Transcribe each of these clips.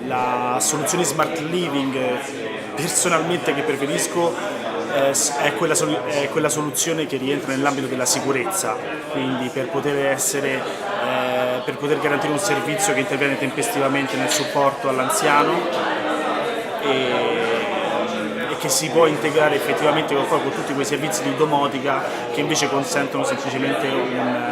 La soluzione smart living personalmente che preferisco è quella soluzione che rientra nell'ambito della sicurezza, quindi per poter garantire un servizio che interviene tempestivamente nel supporto all'anziano e che si può integrare effettivamente con tutti quei servizi di domotica che invece consentono semplicemente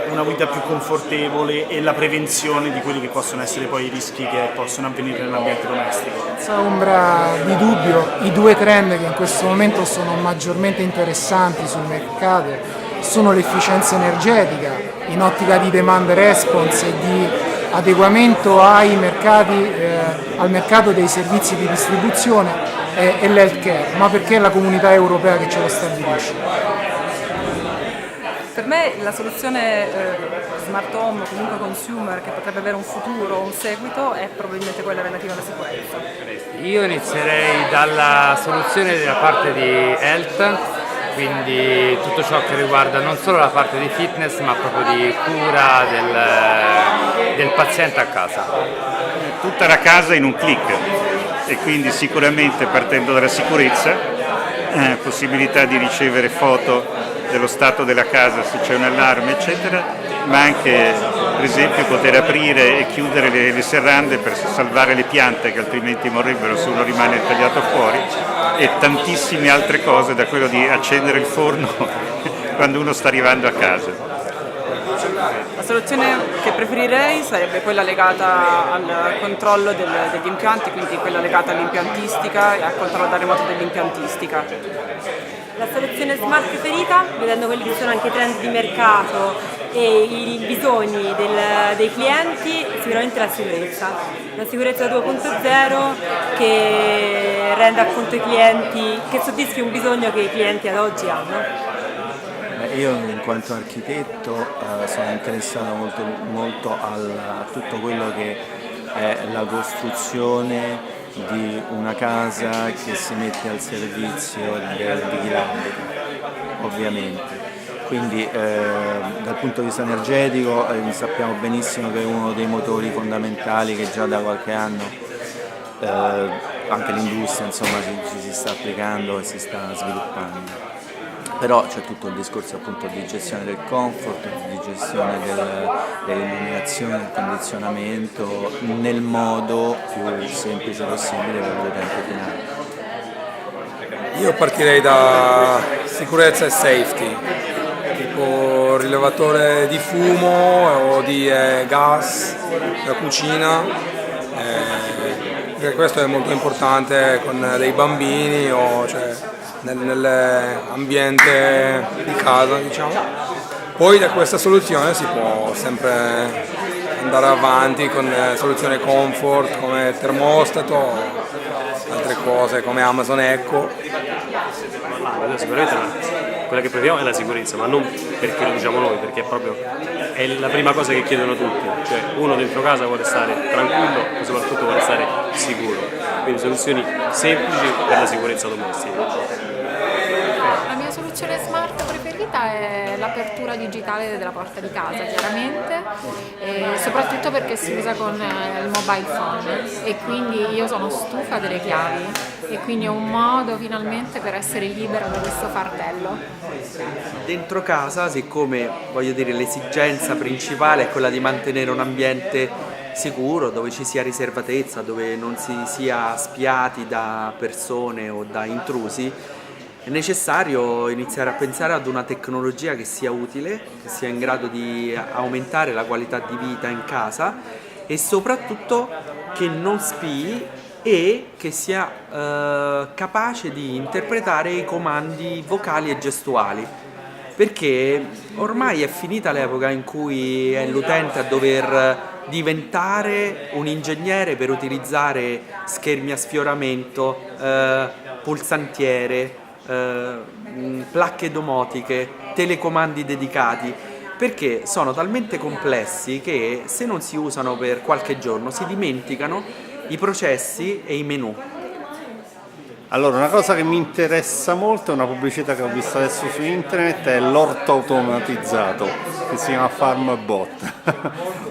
una vita più confortevole e la prevenzione di quelli che possono essere poi i rischi che possono avvenire nell'ambiente domestico. Senza ombra di dubbio, i due trend che in questo momento sono maggiormente interessanti sul mercato sono l'efficienza energetica in ottica di demand response e di adeguamento al mercato dei servizi di distribuzione e l'healthcare, ma perché è la comunità europea che ce lo stabilisce. Per me la soluzione smart home o comunque consumer che potrebbe avere un futuro o un seguito è probabilmente quella relativa alla sicurezza. Io inizierei dalla soluzione della parte di health, quindi tutto ciò che riguarda non solo la parte di fitness ma proprio di cura del paziente a casa. Tutta la casa in un click e quindi sicuramente partendo dalla sicurezza, possibilità di ricevere foto dello stato della casa se c'è un allarme eccetera, ma anche per esempio poter aprire e chiudere le serrande per salvare le piante che altrimenti morrebbero se uno rimane tagliato fuori, e tantissime altre cose, da quello di accendere il forno quando uno sta arrivando a casa. La soluzione che preferirei sarebbe quella legata al controllo degli impianti, quindi quella legata all'impiantistica e al controllo da remoto dell'impiantistica. La soluzione smart preferita, vedendo quelli che sono anche i trend di mercato e i bisogni dei clienti, sicuramente la sicurezza 2.0 che renda appunto i clienti, che soddisfi un bisogno che i clienti ad oggi hanno. Io in quanto architetto sono interessato molto a tutto quello che è la costruzione di una casa che si mette al servizio di chi l'abita, ovviamente. Quindi dal punto di vista energetico sappiamo benissimo che è uno dei motori fondamentali che già da qualche anno anche l'industria insomma, si sta applicando e si sta sviluppando. Però c'è tutto il discorso appunto di gestione del comfort, di gestione dell'illuminazione, del condizionamento nel modo più semplice possibile per l'utente finale. Io partirei da sicurezza e safety, tipo rilevatore di fumo o di gas da cucina, perché questo è molto importante con dei bambini o nell'ambiente di casa, diciamo. Poi da questa soluzione si può sempre andare avanti con soluzioni comfort come termostato, altre cose come Amazon Echo. Sicuramente quella che proviamo è la sicurezza, ma non perché lo diciamo noi, perché è la prima cosa che chiedono tutti, cioè uno dentro casa vuole stare tranquillo e soprattutto vuole stare sicuro, quindi soluzioni semplici per la sicurezza domestica. La mia soluzione smart preferita è l'apertura digitale della porta di casa, chiaramente, e soprattutto perché si usa con il mobile phone e quindi io sono stufa delle chiavi e quindi è un modo finalmente per essere libera da questo fardello. Dentro casa, siccome l'esigenza principale è quella di mantenere un ambiente sicuro, dove ci sia riservatezza, dove non si sia spiati da persone o da intrusi, è necessario iniziare a pensare ad una tecnologia che sia utile, che sia in grado di aumentare la qualità di vita in casa e soprattutto che non spii e che sia capace di interpretare i comandi vocali e gestuali. Perché ormai è finita l'epoca in cui è l'utente a dover diventare un ingegnere per utilizzare schermi a sfioramento, pulsantiere, placche domotiche, telecomandi dedicati, perché sono talmente complessi che se non si usano per qualche giorno si dimenticano i processi e i menu. Allora, una cosa che mi interessa molto è una pubblicità che ho visto adesso su internet, è l'orto automatizzato. che si chiama FarmBot.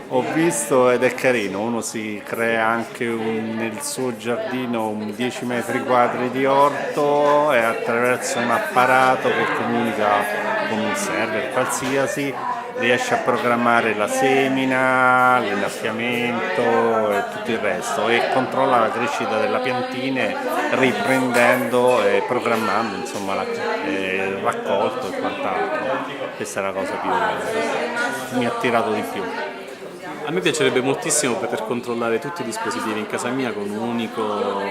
Ho visto ed è carino, uno si crea anche nel suo giardino un 10 metri quadri di orto e attraverso un apparato che comunica con un server qualsiasi riesce a programmare la semina, l'innaffiamento e tutto il resto e controlla la crescita della piantina riprendendo e programmando insomma il raccolto e quant'altro. Questa è la cosa che mi ha attirato di più. A me piacerebbe moltissimo poter controllare tutti i dispositivi in casa mia con un unico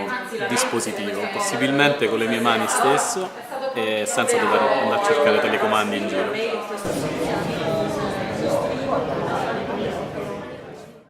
dispositivo, possibilmente con le mie mani stesso e senza dover andare a cercare telecomandi in giro.